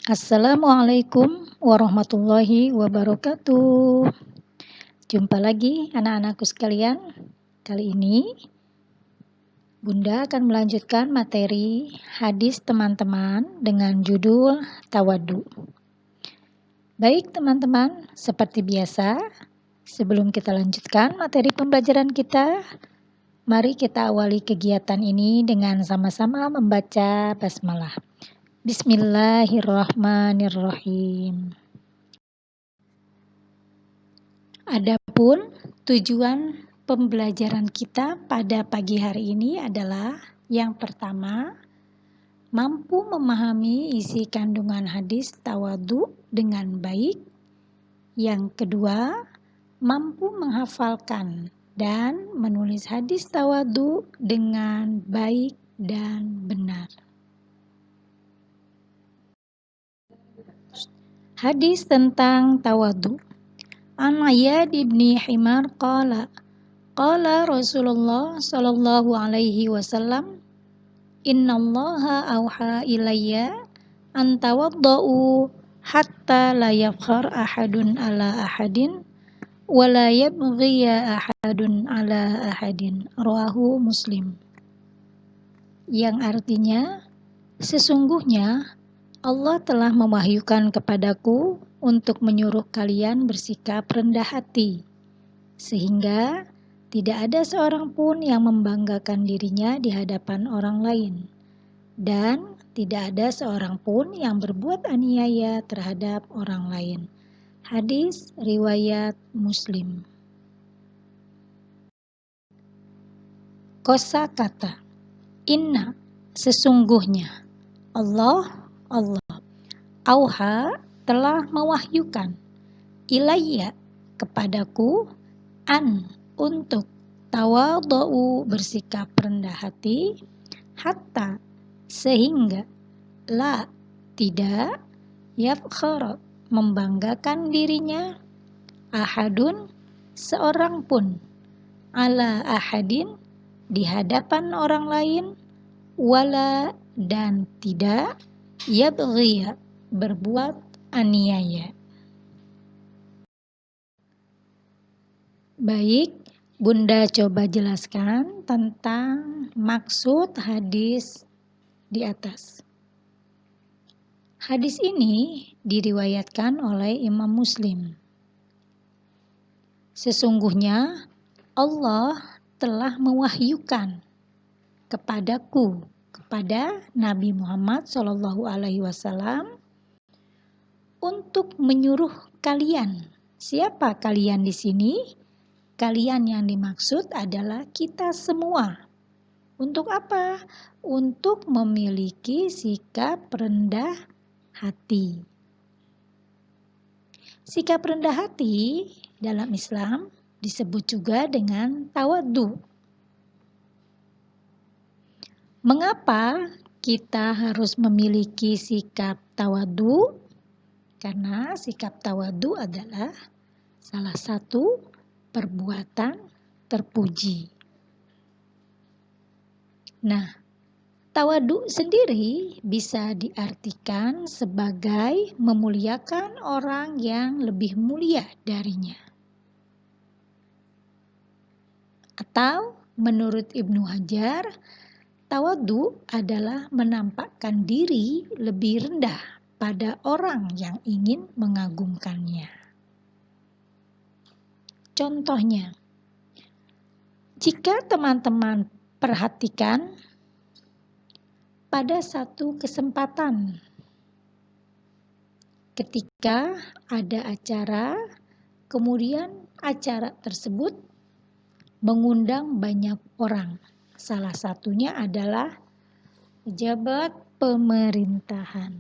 Assalamualaikum warahmatullahi wabarakatuh. Jumpa lagi anak-anakku sekalian. Kali ini Bunda akan melanjutkan materi hadis teman-teman dengan judul Tawadhu. Baik teman-teman, seperti biasa, sebelum kita lanjutkan materi pembelajaran kita, mari kita awali kegiatan ini dengan sama-sama membaca basmalah. Bismillahirrahmanirrahim. Adapun tujuan pembelajaran kita pada pagi hari ini adalah yang pertama, mampu memahami isi kandungan hadis tawadhu dengan baik. Yang kedua, mampu menghafalkan dan menulis hadis tawadhu dengan baik dan benar. Hadis tentang tawadhu. An Ayyad ibni Himar qala Rasulullah sallallahu alaihi wasallam, innallaha auha ilayya an tawaddau hatta la yafkhar ahadun ala ahadin wa la yabghiya ahadun ala ahadin, rawahu Muslim. Yang artinya, sesungguhnya Allah telah mewahyukan kepadaku untuk menyuruh kalian bersikap rendah hati, sehingga tidak ada seorang pun yang membanggakan dirinya di hadapan orang lain, dan tidak ada seorang pun yang berbuat aniaya terhadap orang lain. Hadis riwayat Muslim. Kosakata inna, sesungguhnya, Allah auha, telah mewahyukan, ilayya, kepadaku, an, untuk, tawadhu, bersikap rendah hati, hatta, sehingga, la, tidak, yafkhar, membanggakan dirinya, ahadun, seorang pun, ala ahadin, di hadapan orang lain, wala, dan tidak, yabghiya, berbuat aniaya. Baik, Bunda coba jelaskan tentang maksud hadis di atas. Hadis ini diriwayatkan oleh Imam Muslim. Sesungguhnya Allah telah mewahyukan kepadaku, kepada Nabi Muhammad SAW, untuk menyuruh kalian. Siapa kalian di sini? Kalian yang dimaksud adalah kita semua. Untuk apa? Untuk memiliki sikap rendah hati. Sikap rendah hati dalam Islam disebut juga dengan tawadhu. Mengapa kita harus memiliki sikap tawadhu? Karena sikap tawadhu adalah salah satu perbuatan terpuji. Nah, tawadhu sendiri bisa diartikan sebagai memuliakan orang yang lebih mulia darinya. Atau menurut Ibnu Hajar, tawadhu adalah menampakkan diri lebih rendah pada orang yang ingin mengagumkannya. Contohnya, jika teman-teman perhatikan pada satu kesempatan ketika ada acara, kemudian acara tersebut mengundang banyak orang. Salah satunya adalah pejabat pemerintahan.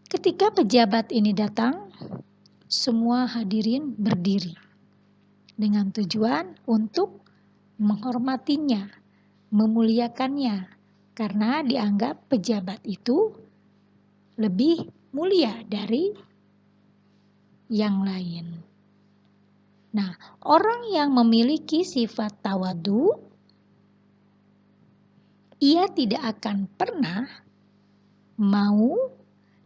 Ketika pejabat ini datang, semua hadirin berdiri dengan tujuan untuk menghormatinya, memuliakannya, karena dianggap pejabat itu lebih mulia dari yang lain. Nah, orang yang memiliki sifat tawadhu, ia tidak akan pernah mau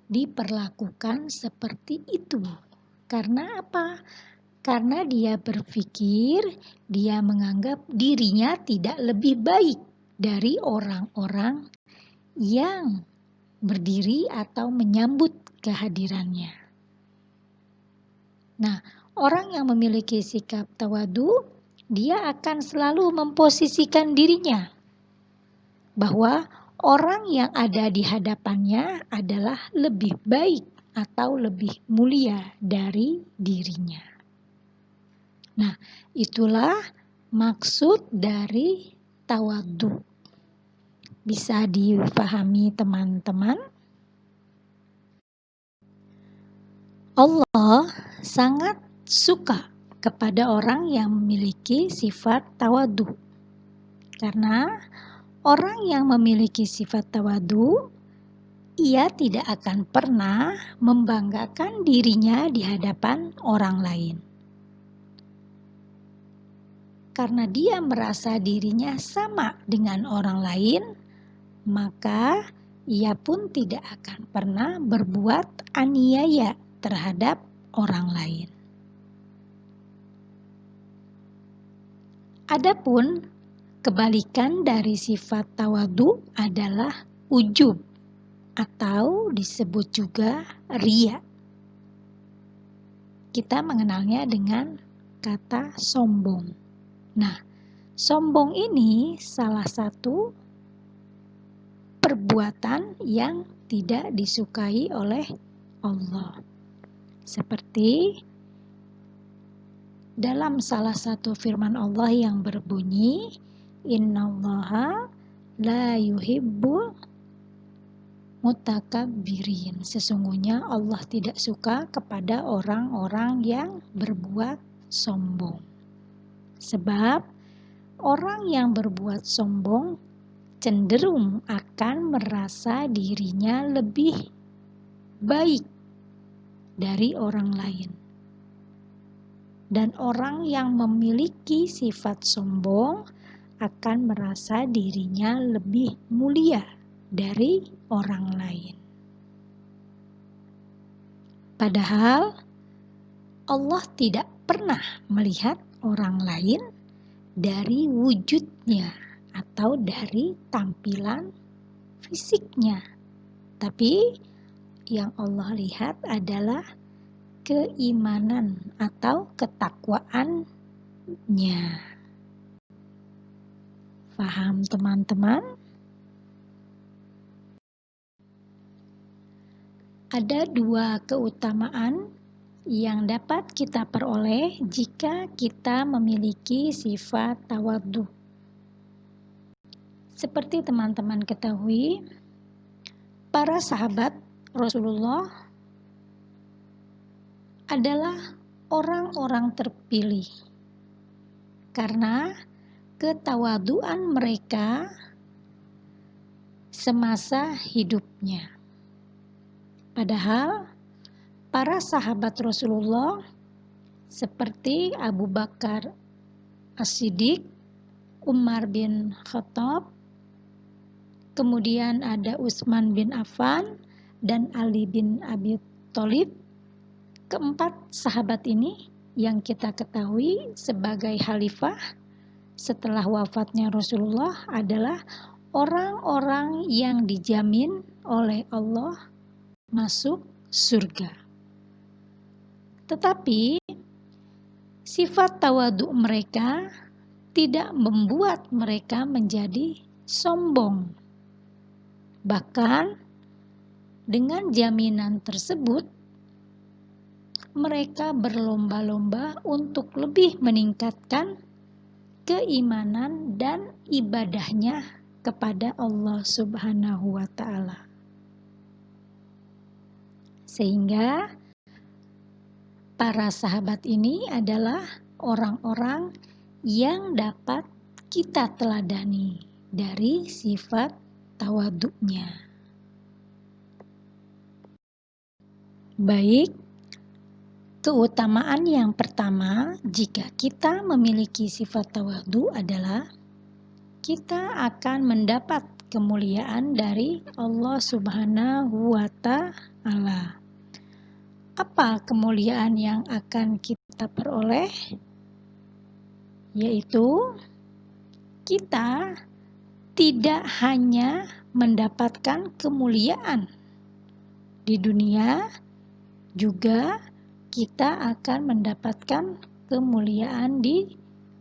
diperlakukan seperti itu. Karena apa? Karena dia berpikir, dia menganggap dirinya tidak lebih baik dari orang-orang yang berdiri atau menyambut kehadirannya. Nah, orang yang memiliki sikap tawadu, dia akan selalu memposisikan dirinya bahwa orang yang ada di hadapannya adalah lebih baik atau lebih mulia dari dirinya. Nah, itulah maksud dari tawadu. Bisa dipahami teman-teman? Allah sangat suka kepada orang yang memiliki sifat tawadu. Karena orang yang memiliki sifat tawadu, ia tidak akan pernah membanggakan dirinya di hadapan orang lain. Karena dia merasa dirinya sama dengan orang lain, maka ia pun tidak akan pernah berbuat aniaya terhadap orang lain. Adapun kebalikan dari sifat tawadu adalah ujub atau disebut juga riya. Kita mengenalnya dengan kata sombong. Nah, sombong ini salah satu perbuatan yang tidak disukai oleh Allah. Seperti dalam salah satu firman Allah yang berbunyi, Innallaha la yuhibbul mutakabbirin. Sesungguhnya Allah tidak suka kepada orang-orang yang berbuat sombong. Sebab orang yang berbuat sombong cenderung akan merasa dirinya lebih baik dari orang lain. Dan orang yang memiliki sifat sombong akan merasa dirinya lebih mulia dari orang lain. Padahal Allah tidak pernah melihat orang lain dari wujudnya atau dari tampilan fisiknya. Tapi yang Allah lihat adalah keimanan atau ketakwaannya. Paham teman-teman? Ada dua keutamaan yang dapat kita peroleh jika kita memiliki sifat tawadhu. Seperti teman-teman ketahui, para sahabat Rasulullah adalah orang-orang terpilih karena ketawaduan mereka semasa hidupnya. Padahal para sahabat Rasulullah seperti Abu Bakar As-Siddiq, Umar bin Khattab, kemudian ada Utsman bin Affan dan Ali bin Abi Thalib. Keempat sahabat ini yang kita ketahui sebagai khalifah setelah wafatnya Rasulullah adalah orang-orang yang dijamin oleh Allah masuk surga. Tetapi sifat tawadhu mereka tidak membuat mereka menjadi sombong. Bahkan dengan jaminan tersebut, mereka berlomba-lomba untuk lebih meningkatkan keimanan dan ibadahnya kepada Allah Subhanahu wa Ta'ala. Sehingga para sahabat ini adalah orang-orang yang dapat kita teladani dari sifat tawadhu'nya. Baik, keutamaan yang pertama jika kita memiliki sifat tawadhu adalah kita akan mendapat kemuliaan dari Allah Subhanahu wa Ta'ala. Apa kemuliaan yang akan kita peroleh? Yaitu kita tidak hanya mendapatkan kemuliaan di dunia, juga kita akan mendapatkan kemuliaan di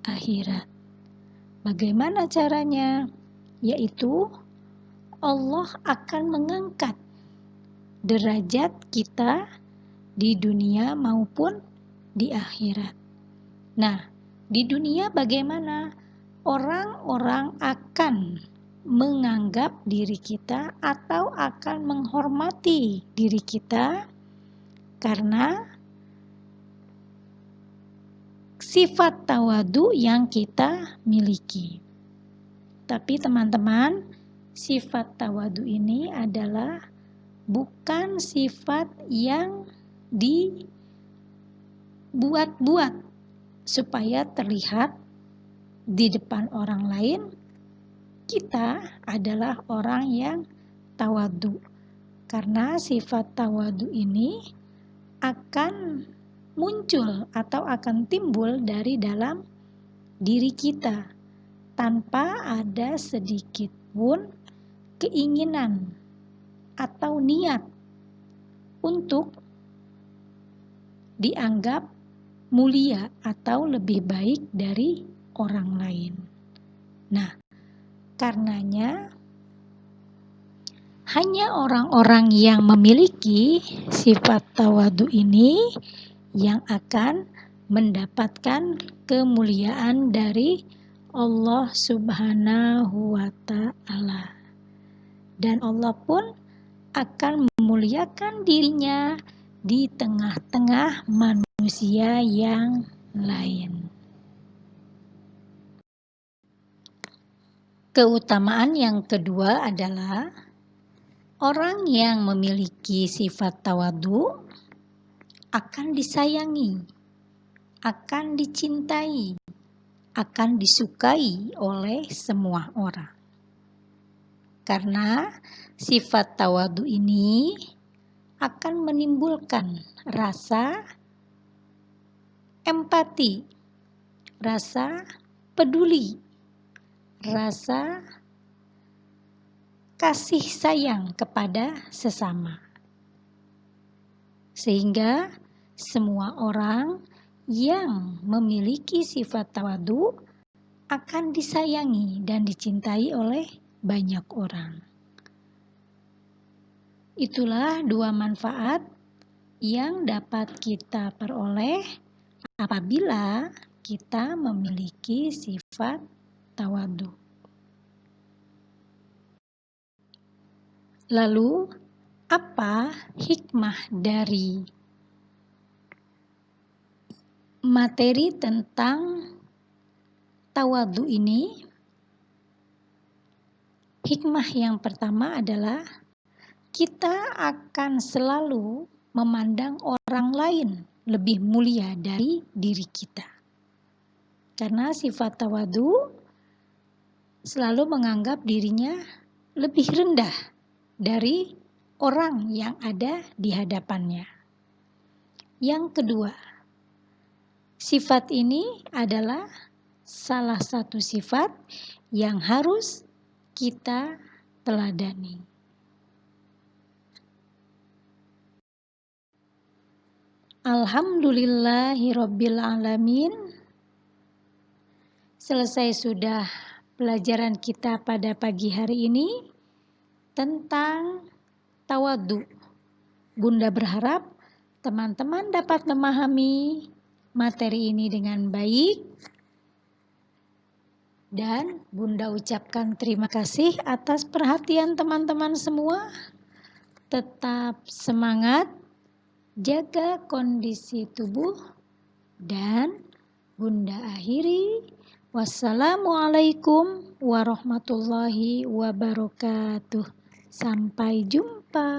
akhirat. Bagaimana caranya? Yaitu Allah akan mengangkat derajat kita di dunia maupun di akhirat. Nah, di dunia bagaimana? Orang-orang akan menganggap diri kita atau akan menghormati diri kita karena sifat tawadu yang kita miliki. Tapi teman-teman, sifat tawadu ini adalah bukan sifat yang dibuat-buat supaya terlihat di depan orang lain kita adalah orang yang tawadu. Karena sifat tawadu ini akan muncul atau akan timbul dari dalam diri kita tanpa ada sedikit pun keinginan atau niat untuk dianggap mulia atau lebih baik dari orang lain. Nah, karenanya hanya orang-orang yang memiliki sifat tawadu ini yang akan mendapatkan kemuliaan dari Allah Subhanahu wa Ta'ala. Dan Allah pun akan memuliakan dirinya di tengah-tengah manusia yang lain. Keutamaan yang kedua adalah orang yang memiliki sifat tawadu akan disayangi, akan dicintai, akan disukai oleh semua orang. Karena sifat tawadu ini akan menimbulkan rasa empati, rasa peduli, rasa kasih sayang kepada sesama. Sehingga semua orang yang memiliki sifat tawadu akan disayangi dan dicintai oleh banyak orang. Itulah dua manfaat yang dapat kita peroleh apabila kita memiliki sifat tawadu. Lalu, apa hikmah dari materi tentang tawadu ini? Hikmah yang pertama adalah kita akan selalu memandang orang lain lebih mulia dari diri kita. Karena sifat tawadu selalu menganggap dirinya lebih rendah dari orang yang ada di hadapannya. Yang kedua, sifat ini adalah salah satu sifat yang harus kita teladani. Alhamdulillahirabbil alamin. Selesai sudah pelajaran kita pada pagi hari ini tentang tawadu. Bunda berharap teman-teman dapat memahami materi ini dengan baik. Dan Bunda ucapkan terima kasih atas perhatian teman-teman semua. Tetap semangat, jaga kondisi tubuh, dan Bunda akhiri. Wassalamualaikum warahmatullahi wabarakatuh. Sampai jumpa.